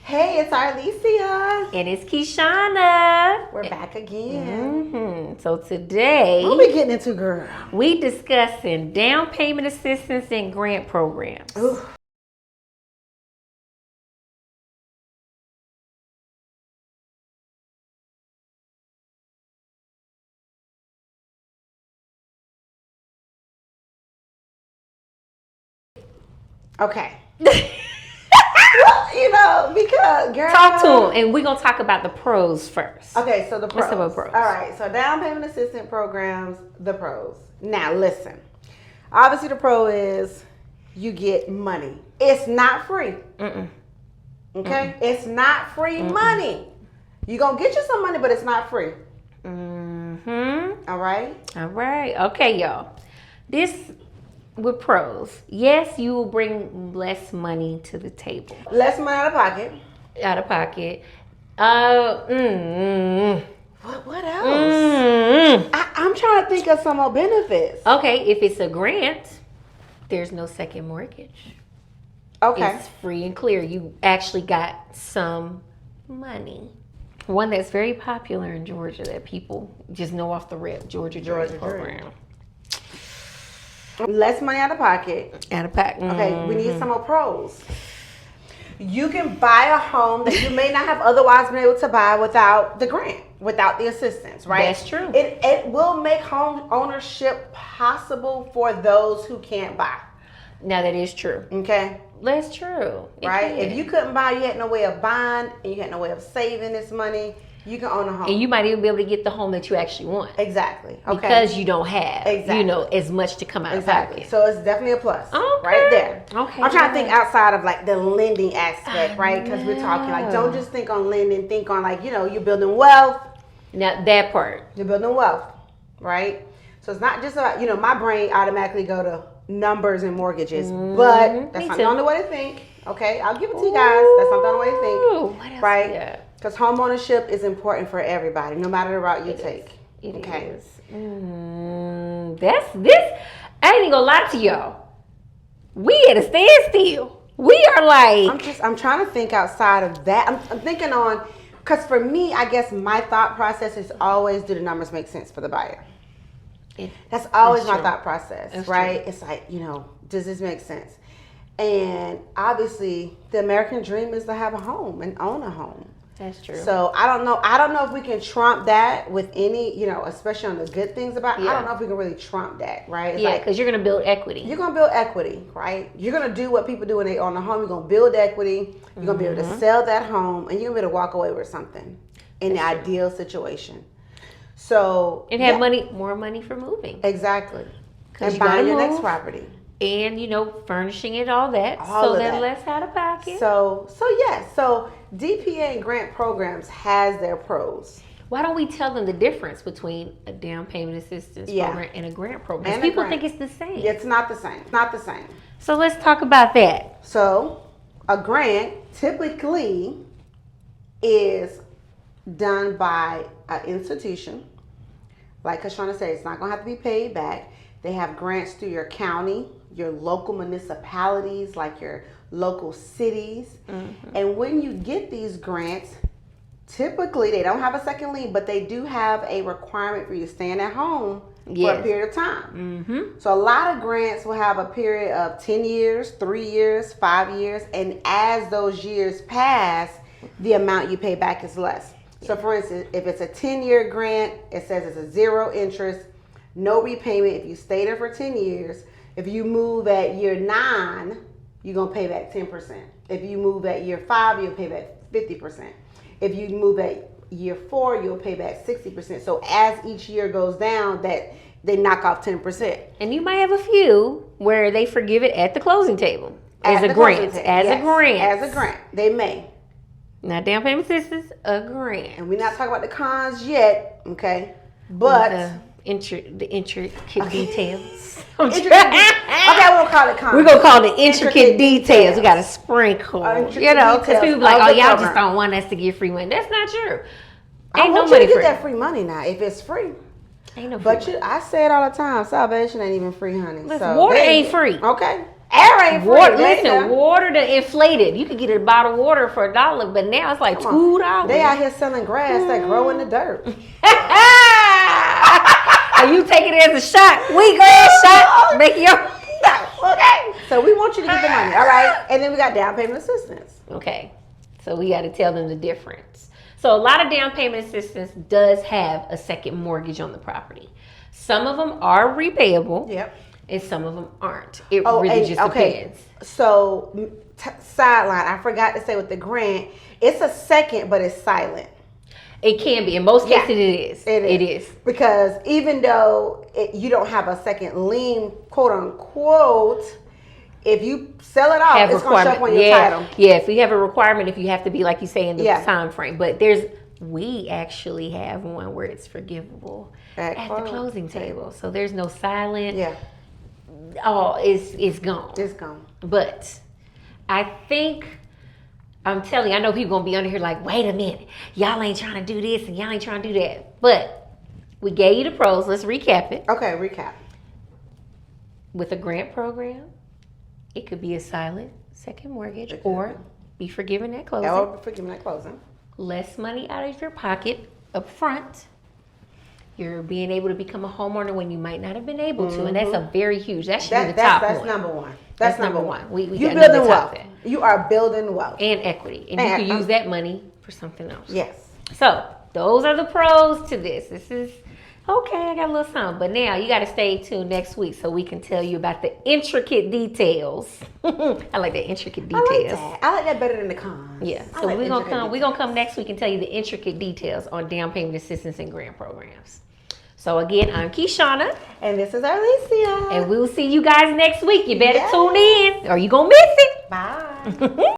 Hey, it's Arlicia. And it's Kyshon. We're back again. So today, What are we getting into, girl? we discussing down payment assistance and grant programs. Ooh. Okay. Well, because girl. Talk to them, and we're gonna talk about the pros first. Okay, so the pros. What's about pros? All right, so down payment assistance programs, the pros. Now listen, obviously the pro is you get money. It's not free. Okay, it's not free money. You gonna get you some money, but it's not free. All right. All right. Okay, y'all. This with pros. Yes, you will bring less money to the table. Less money out of pocket. Out of pocket. What else? I'm trying to think of some more benefits. Okay, if it's a grant, there's no second mortgage. Okay. It's free and clear. You actually got some money. One that's very popular in Georgia that people just know off the rip, Georgia Dream program. Less money out of pocket. Out of pocket. Okay, we need some more pros. You can buy a home that you may not have otherwise been able to buy without the grant, without the assistance, right? That's true. It will make home ownership possible for those who can't buy. Now that is true. Okay. That's true. Right? If you couldn't buy, you had no way of buying, and you had no way of saving this money, you can own a home. And you might even be able to get the home that you actually want. Exactly. Okay. Because you don't have, Exactly. As much to come out Exactly. of pocket. So it's definitely a plus. Okay. Right there. Okay. I'm trying to think outside of like the lending aspect, right? Because we're talking like, don't know. just think on lending, think on like, you're building wealth. Now that part. You're building wealth, right? So it's not just about, my brain automatically go to numbers and mortgages, but that's Me not too. the only way to think. Okay, I'll give it to you guys. That's not the only way to think. What else right? we got? Because homeownership is important for everybody, no matter the route you take. It okay. is. That's this. I ain't even gonna lie to y'all. We at a standstill. We are like. I'm trying to think outside of that. I'm thinking on, because for me, I guess my thought process is always, do the numbers make sense for the buyer? That's always my thought process, That's right? true. It's like, does this make sense? And obviously, the American dream is to have a home and own a home. That's true. So I don't know if we can trump that with any, especially on the good things about it. Yeah. I don't know if we can really trump that, right? It's Yeah, because you're gonna build equity. you're gonna build equity, right? You're gonna do what people do when they own a home. You're gonna build equity. You're gonna be able to sell that home, and you're gonna be able to walk away with something in the ideal situation. So And have more money for moving. exactly, 'Cause and you gotta buying your next move. property. And furnishing it, all that. All so of that that. less out of pocket. So yes. So DPA and grant programs has their pros. Why don't we tell them the difference between a down payment assistance program and a grant program? And Because a people grant. think it's the same. It's not the same. It's not the same. So let's talk about that. So a grant typically is done by an institution. Like Kashana said, it's not going to have to be paid back. They have grants through your county, your local municipalities, like your local cities. And when you get these grants, typically they don't have a second lien, but they do have a requirement for you to stay at home for a period of time. So a lot of grants will have a period of 10 years, 3 years, 5 years. And as those years pass, the amount you pay back is less. So for instance, if it's a 10-year grant, it says it's a 0 interest, no repayment if you stay there for 10 years. If you move at year 9, you're going to pay back 10%. If you move at year 5, you'll pay back 50%. If you move at year 4, you'll pay back 60%. So as each year goes down, that they knock off 10%. And you might have a few where they forgive it at the closing table as a the grant. closing table. As Yes, a grant. As a grant. They may. Not down payment assistance, a grant. And we're not talking about the cons yet, okay? But the intricate details. okay, we'll call it cons. We're going to call it intricate details. We got to sprinkle. Intricate Because details people be like, of oh, the y'all program. just don't want us to get free money. That's not true. I Ain't no want you money to get free. that free money now if it's free. Ain't no free But money. I say it all the time. Salvation ain't even free, honey. Listen, So water there you ain't go. free. Okay. Air ain't free. Water, listen, water done inflated. You could get a bottle of water for $1, but now it's like $2. They out here selling grass that grow in the dirt. Are you taking it as a shot? We grass shot. Make your okay. So we want you to get the money, all right? And then we got down payment assistance. Okay. So we got to tell them the difference. So a lot of down payment assistance does have a second mortgage on the property. Some of them are repayable. Yep. And some of them aren't. It really just depends. So, sideline, I forgot to say with the grant, it's a second, but it's silent. It can be. In most cases, it is. It is. Because even though you don't have a second lien, quote unquote, if you sell it off, it's going to show up on your title. Yeah, if you have a requirement, if you have to be, like you say, in the time frame. But we actually have one where it's forgivable at the closing table. So there's no silent. Yeah. Oh, it's gone. It's gone. But I think, I'm telling you, I know people going to be under here like, wait a minute. Y'all ain't trying to do this and y'all ain't trying to do that. But we gave you the pros. Let's recap it. Okay, recap. With a grant program, it could be a silent second mortgage or be forgiven at closing. Or forgiven at closing. Less money out of your pocket up front. You're being able to become a homeowner when you might not have been able to. And that's a very huge, that should be the top one. That's number one. That's number one. You building wealth. You are building wealth. And equity. And you can use that money for something else. Yes. So those are the pros to this. This is, okay, I got a little something. But now you got to stay tuned next week so we can tell you about the intricate details. I like that, intricate details. I like that better than the cons. Yeah. So we're gonna come next week and tell you the intricate details on down payment assistance and grant programs. So again, I'm Kyshon. And this is Arlicia. And we will see you guys next week. You better tune in or you're going to miss it. Bye.